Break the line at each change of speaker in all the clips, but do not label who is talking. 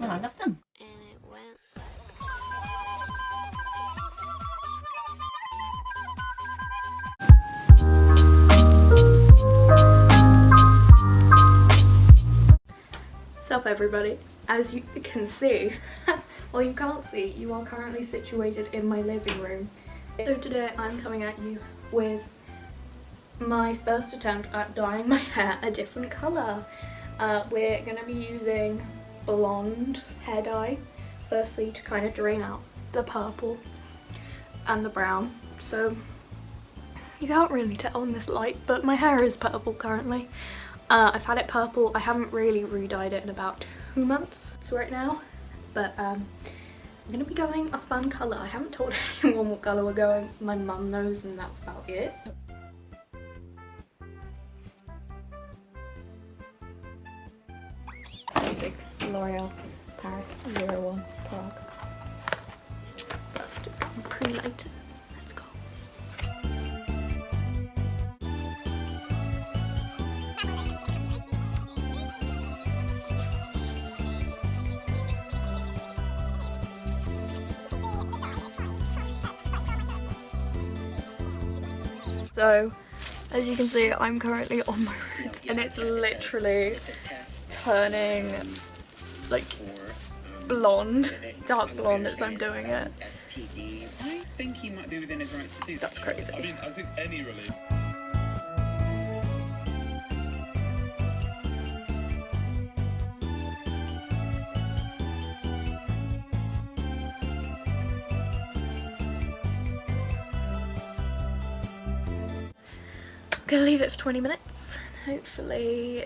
Well, I love them.
Sup everybody, as you can see, well you can't see, you are currently situated in my living room. So today I'm coming at you with my first attempt at dyeing my hair a different colour. We're going to be using blonde hair dye, firstly to kind of drain out the purple and the brown. So you can't really tell in this light, but my hair is purple currently. I've had it purple. I haven't really re-dyed it in about 2 months right now, but I'm gonna be going a fun colour. I haven't told anyone what colour we're going. My mum knows and that's about it. Basic L'Oreal Paris 01 Prague. First, pre-lighted. Let's go. So, as you can see, I'm currently on my roots and it's literally turning like blonde, dark blonde as I'm doing it.
I think he might be within his rights to do that.
That's crazy.
I mean, I think any relief.
I'm gonna leave it for 20 minutes. Hopefully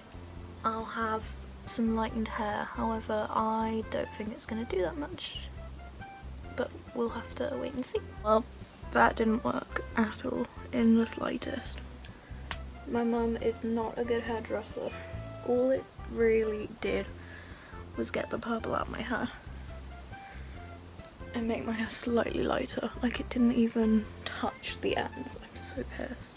I'll have some lightened hair. However, I don't think it's gonna do that much, but we'll have to wait and see. Well, that didn't work at all in the slightest. My mum is not a good hairdresser. All it really did was get the purple out of my hair and make my hair slightly lighter. Like, it didn't even touch the ends. I'm so pissed.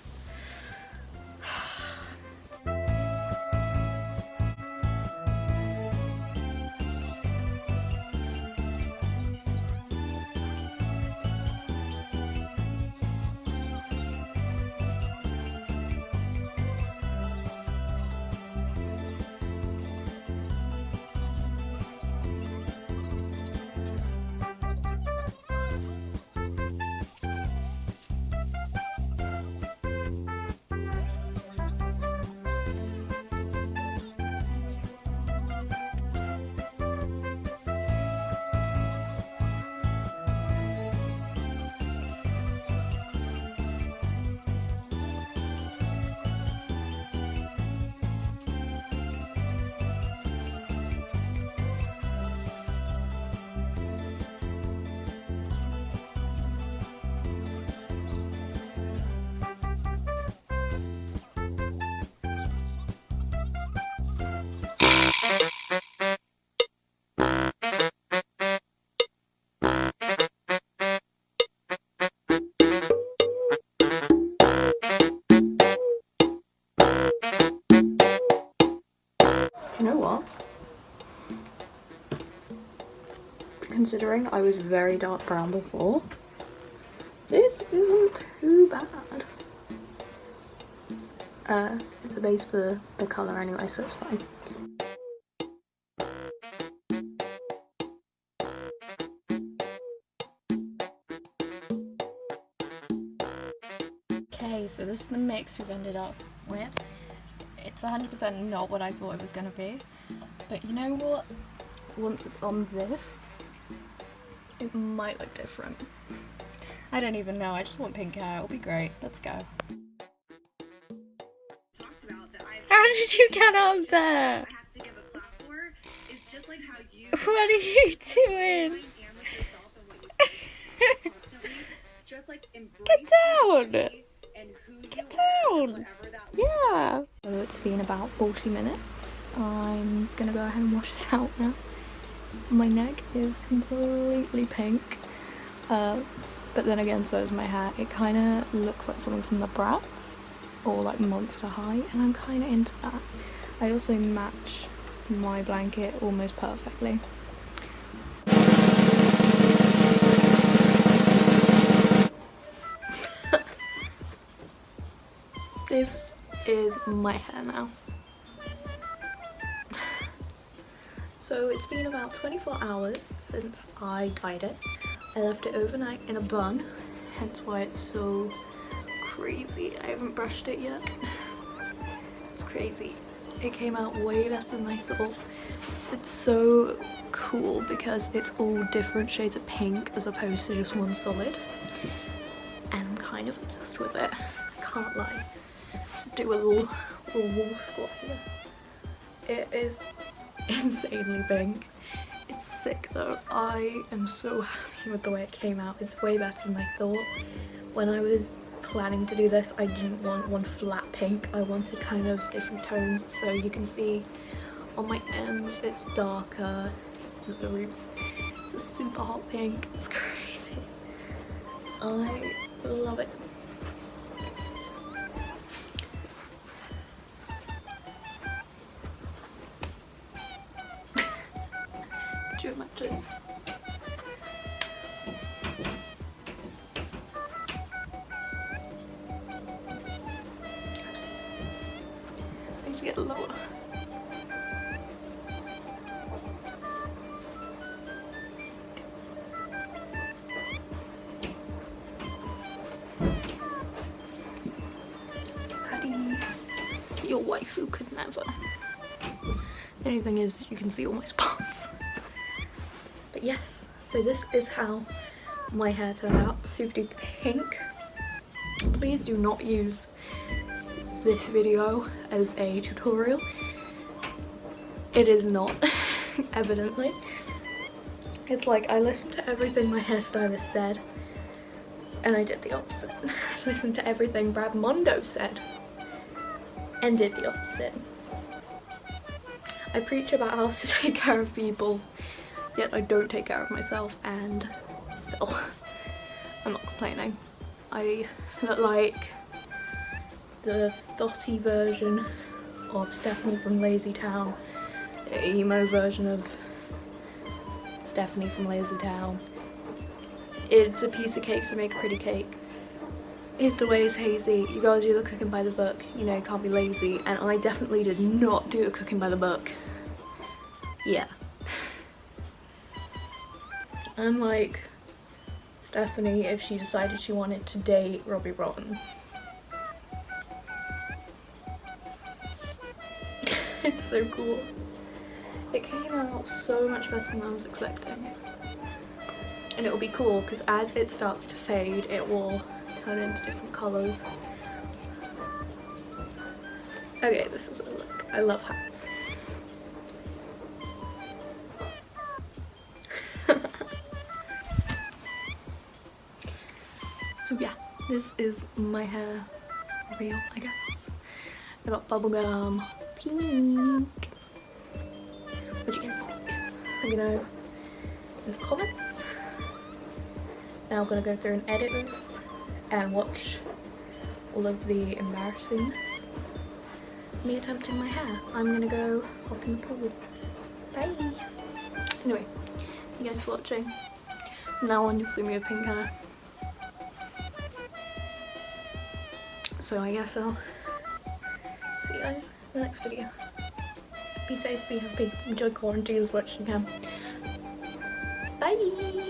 You know what? Considering I was very dark brown before, this isn't too bad. It's a base for the colour anyway, so it's fine. Okay, so this is the mix we've ended up with. It's 100% not what I thought it was going to be, but you know what? Once it's on this, it might look different. I don't even know, I just want pink hair, it'll be great. Let's go. How did you get up there? What are you doing? Get down! Get down! Yeah! So it's been about 40 minutes. I'm gonna go ahead and wash this out now. My neck is completely pink. But then again, so is my hair. It kind of looks like something from the Bratz or like Monster High, and I'm kind of into that. I also match my blanket almost perfectly. is my hair now. So it's been about 24 hours since I dyed it. I left it overnight in a bun, hence why it's so crazy. I haven't brushed it yet. It's crazy. It came out way better than I thought. It's so cool because it's all different shades of pink as opposed to just one solid. And I'm kind of obsessed with it. I can't lie. Let's just do a little wall squat here. It is insanely pink. It's sick though. I am so happy with the way it came out. It's way better than I thought. When I was planning to do this, I didn't want one flat pink. I wanted kind of different tones, so you can see on my ends it's darker at the roots. It's a super hot pink. It's crazy. I love it. Could you imagine? I need to get lower. Paddy, your waifu could never. The only thing is, you can see all my spots. But yes, so this is how my hair turned out. Super duper pink. Please do not use this video as a tutorial. It is not, evidently. It's like I listened to everything my hairstylist said and I did the opposite. I listened to everything Bradmondo said and did the opposite. I preach about how to take care of people, yet I don't take care of myself, and still, I'm not complaining. I look like the thotty version of Stephanie from Lazy Town, the emo version of Stephanie from Lazy Town. It's a piece of cake to make a pretty cake. If the way is hazy, you gotta do the cooking by the book. You know, you can't be lazy, and I definitely did not do the cooking by the book. Yeah. Unlike Stephanie, if she decided she wanted to date Robbie Rotten. It's so cool. It came out so much better than I was expecting. And it'll be cool because as it starts to fade, it will turn into different colours. Okay, this is a look. I love hats. So yeah, this is my hair reel, I guess. I got bubblegum pink. What do you guys think? Let me know in the comments. Now I'm gonna go through and edit this and watch all of the embarrassingness. Me attempting my hair. I'm gonna go hop in the pool. Bye! Anyway, thank you guys for watching. From now on you'll see me with pink hair. So I guess I'll see you guys in the next video. Be safe, be happy, enjoy quarantine as much as you can. Bye!